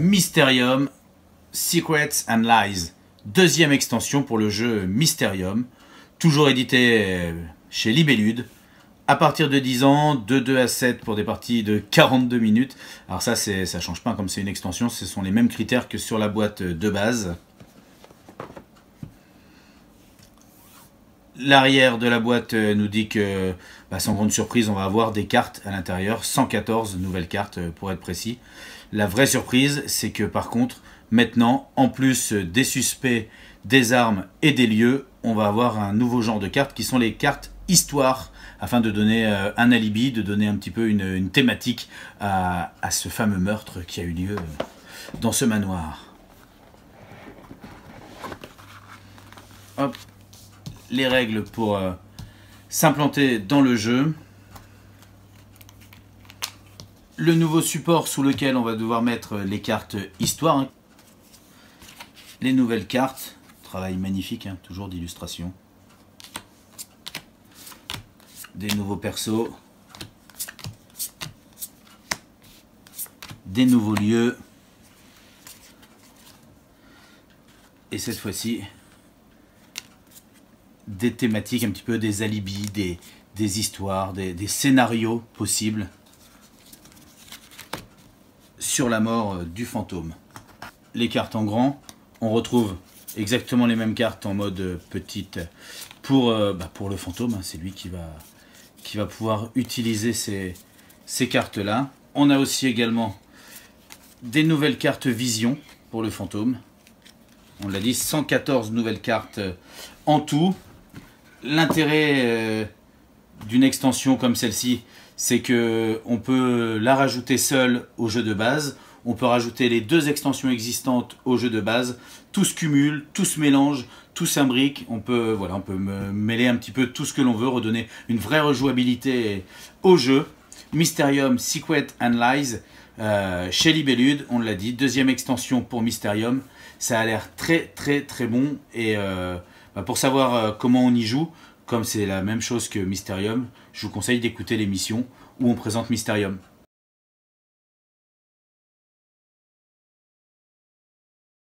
Mysterium Secrets and Lies, deuxième extension pour le jeu Mysterium, toujours édité chez Libellude, à partir de 10 ans, de 2 à 7 pour des parties de 42 minutes. Alors ça change pas, comme c'est une extension, ce sont les mêmes critères que sur la boîte de base. L'arrière de la boîte nous dit que, sans grande surprise, on va avoir des cartes à l'intérieur, 114 nouvelles cartes pour être précis. La vraie surprise, c'est que par contre, maintenant, en plus des suspects, des armes et des lieux, on va avoir un nouveau genre de cartes qui sont les cartes histoire, afin de donner un alibi, de donner un petit peu une thématique à ce fameux meurtre qui a eu lieu dans ce manoir. Hop. Les règles pour s'implanter dans le jeu. Le nouveau support sous lequel on va devoir mettre les cartes histoire. Les nouvelles cartes. Travail magnifique, hein, toujours d'illustration. Des nouveaux persos. Des nouveaux lieux. Et cette fois-ci, des thématiques, un petit peu des alibis, des histoires, des scénarios possibles sur la mort du fantôme. Les cartes en grand, on retrouve exactement les mêmes cartes en mode petite pour le fantôme, hein, c'est lui qui va pouvoir utiliser ces cartes-là. On a aussi également des nouvelles cartes vision pour le fantôme. On l'a dit, 114 nouvelles cartes en tout. L'intérêt d'une extension comme celle-ci, c'est qu'on peut la rajouter seule au jeu de base. On peut rajouter les 2 extensions existantes au jeu de base. Tout se cumule, tout se mélange, tout s'imbrique. On peut mêler un petit peu tout ce que l'on veut, redonner une vraie rejouabilité au jeu. Mysterium Secrets and Lies, chez Libellude, on l'a dit, deuxième extension pour Mysterium. Ça a l'air très très très bon et pour savoir comment on y joue, comme c'est la même chose que Mysterium, je vous conseille d'écouter l'émission où on présente Mysterium.